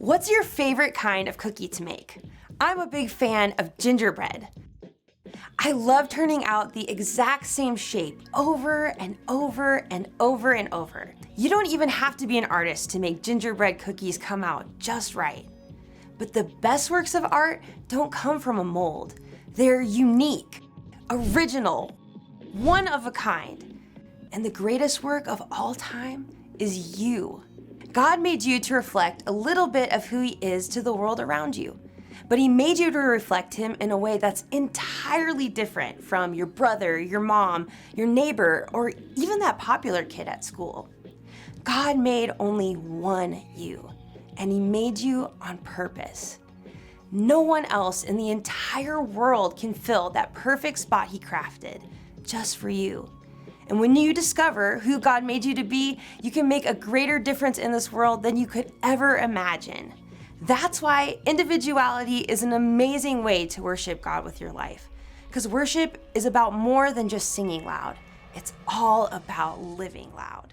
What's your favorite kind of cookie to make? I'm a big fan of gingerbread. I love turning out the exact same shape over and over and over and over. You don't even have to be an artist to make gingerbread cookies come out just right. But the best works of art don't come from a mold. They're unique, original, one of a kind. And the greatest work of all time is you. God made you to reflect a little bit of who He is to the world around you. But He made you to reflect Him in a way that's entirely different from your brother, your mom, your neighbor, or even that popular kid at school. God made only one you, and He made you on purpose. No one else in the entire world can fill that perfect spot He crafted, just for you. And when you discover who God made you to be, you can make a greater difference in this world than you could ever imagine. That's why individuality is an amazing way to worship God with your life. Because worship is about more than just singing loud. It's all about living loud.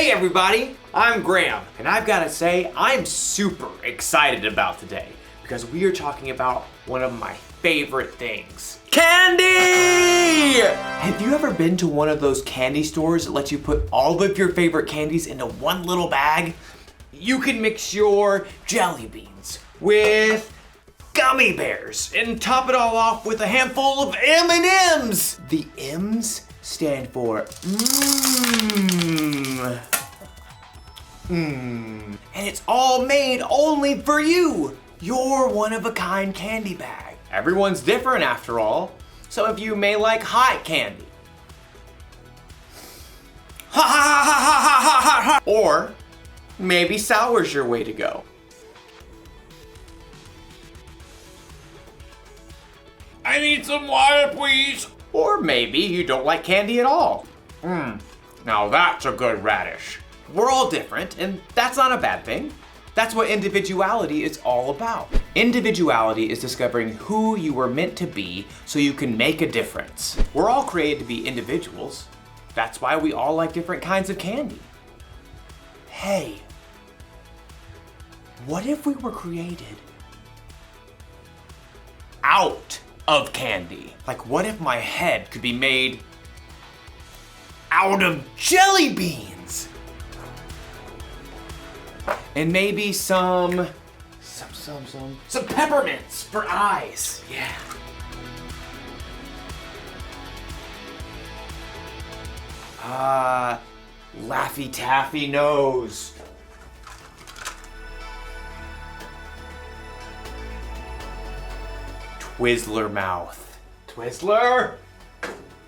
Hey everybody, I'm Graham, and I've got to say I'm super excited about today because we are talking about one of my favorite things. Candy! Have you ever been to one of those candy stores that lets you put all of your favorite candies into one little bag? You can mix your jelly beans with gummy bears and top it all off with a handful of M&Ms. The M's stand for And it's all made only for you, your one-of-a-kind candy bag. Everyone's different after all. Some of you may like hot candy. Or maybe sour's your way to go. I need some water, please. Or maybe you don't like candy at all. Now that's a good radish. We're all different, and that's not a bad thing. That's what individuality is all about. Individuality is discovering who you were meant to be so you can make a difference. We're all created to be individuals. That's why we all like different kinds of candy. Hey, what if we were created out of candy? Like, what if my head could be made out of jelly beans? And maybe some peppermints for eyes. Yeah. Laffy Taffy nose. Twizzler mouth. Twizzler?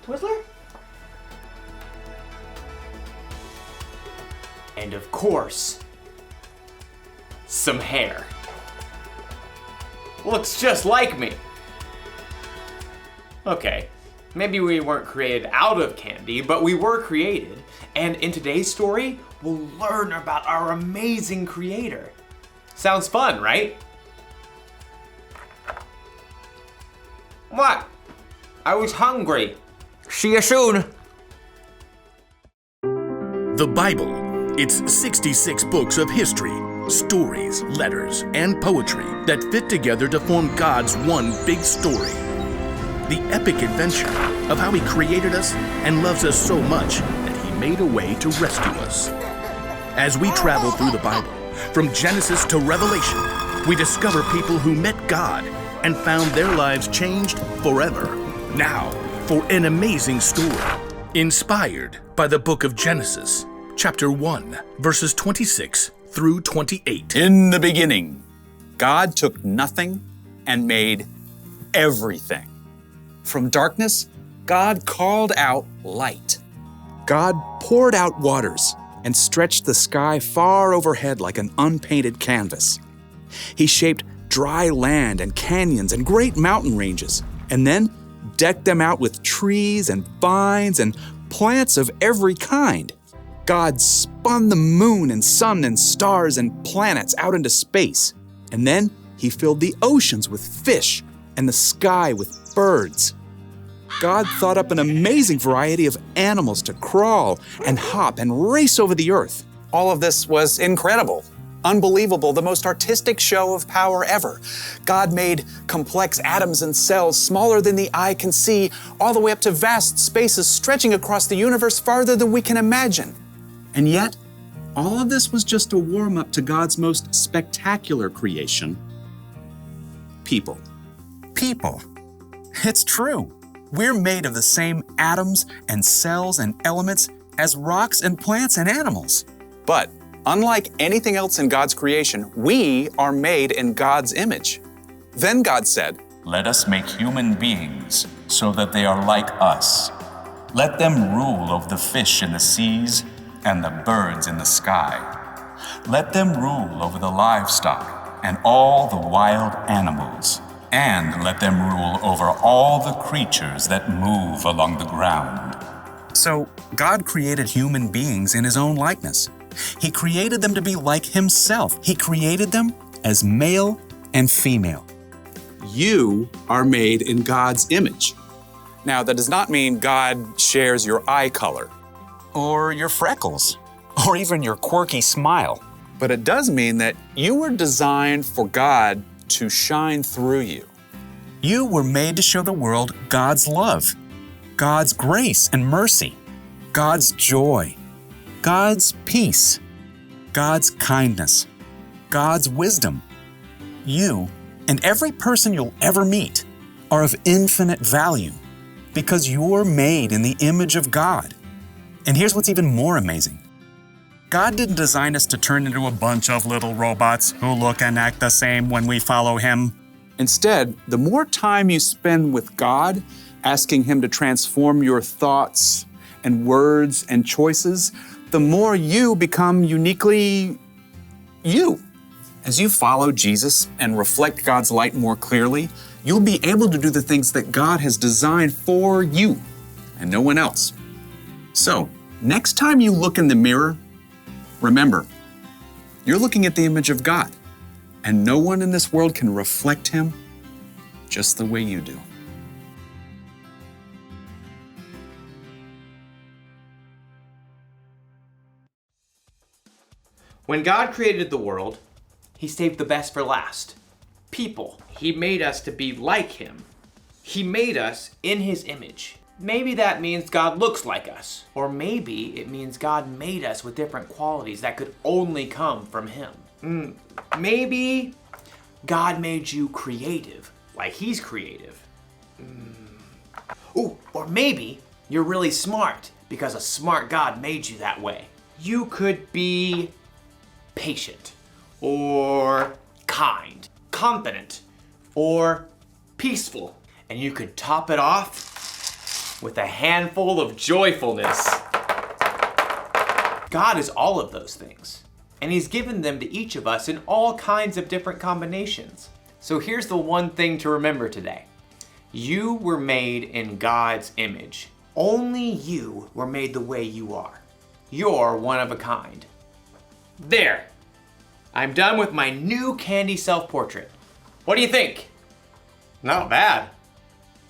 Twizzler? And of course, some hair. Looks just like me. Okay, maybe we weren't created out of candy, but we were created. And in today's story, we'll learn about our amazing creator. Sounds fun, right? What? I was hungry. See you soon. The Bible. It's 66 books of history, stories, letters, and poetry that fit together to form God's one big story. The epic adventure of how He created us and loves us so much that He made a way to rescue us. As we travel through the Bible, from Genesis to Revelation, we discover people who met God and found their lives changed forever. Now, for an amazing story, inspired by the book of Genesis, chapter 1, verses 26 through 28. In the beginning, God took nothing and made everything. From darkness, God called out light. God poured out waters and stretched the sky far overhead like an unpainted canvas. He shaped dry land and canyons and great mountain ranges, and then decked them out with trees and vines and plants of every kind. God spun the moon and sun and stars and planets out into space, and then He filled the oceans with fish and the sky with birds. God thought up an amazing variety of animals to crawl and hop and race over the earth. All of this was incredible, unbelievable, the most artistic show of power ever. God made complex atoms and cells smaller than the eye can see, all the way up to vast spaces stretching across the universe farther than we can imagine. And yet, all of this was just a warm-up to God's most spectacular creation: people. People. It's true. We're made of the same atoms and cells and elements as rocks and plants and animals. But unlike anything else in God's creation, we are made in God's image. Then God said, "Let us make human beings so that they are like us. Let them rule over the fish in the seas and the birds in the sky. Let them rule over the livestock and all the wild animals. And let them rule over all the creatures that move along the ground." So God created human beings in His own likeness. He created them to be like Himself. He created them as male and female. You are made in God's image. Now, that does not mean God shares your eye color, or your freckles, or even your quirky smile. But it does mean that you were designed for God to shine through you. You were made to show the world God's love, God's grace and mercy, God's joy, God's peace, God's kindness, God's wisdom. You and every person you'll ever meet are of infinite value because you're made in the image of God. And here's what's even more amazing. God didn't design us to turn into a bunch of little robots who look and act the same when we follow Him. Instead, the more time you spend with God, asking Him to transform your thoughts and words and choices, the more you become uniquely you. As you follow Jesus and reflect God's light more clearly, you'll be able to do the things that God has designed for you and no one else. So, next time you look in the mirror, remember, you're looking at the image of God, and no one in this world can reflect Him just the way you do. When God created the world, He saved the best for last. People. He made us to be like Him. He made us in His image. Maybe that means God looks like us. Or maybe it means God made us with different qualities that could only come from Him. Maybe God made you creative, like He's creative. Ooh, or maybe you're really smart because a smart God made you that way. You could be patient, or kind, confident, or peaceful. And you could top it off with a handful of joyfulness. God is all of those things, and He's given them to each of us in all kinds of different combinations. So here's the one thing to remember today. You were made in God's image. Only you were made the way you are. You're one of a kind. There. I'm done with my new Candy self-portrait. What do you think? Not bad.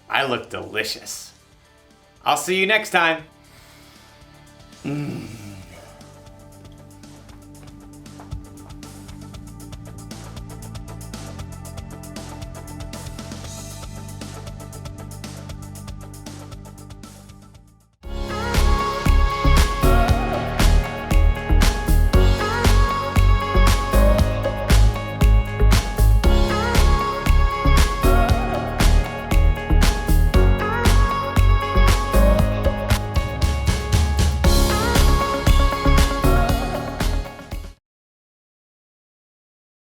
I look delicious. I'll see you next time.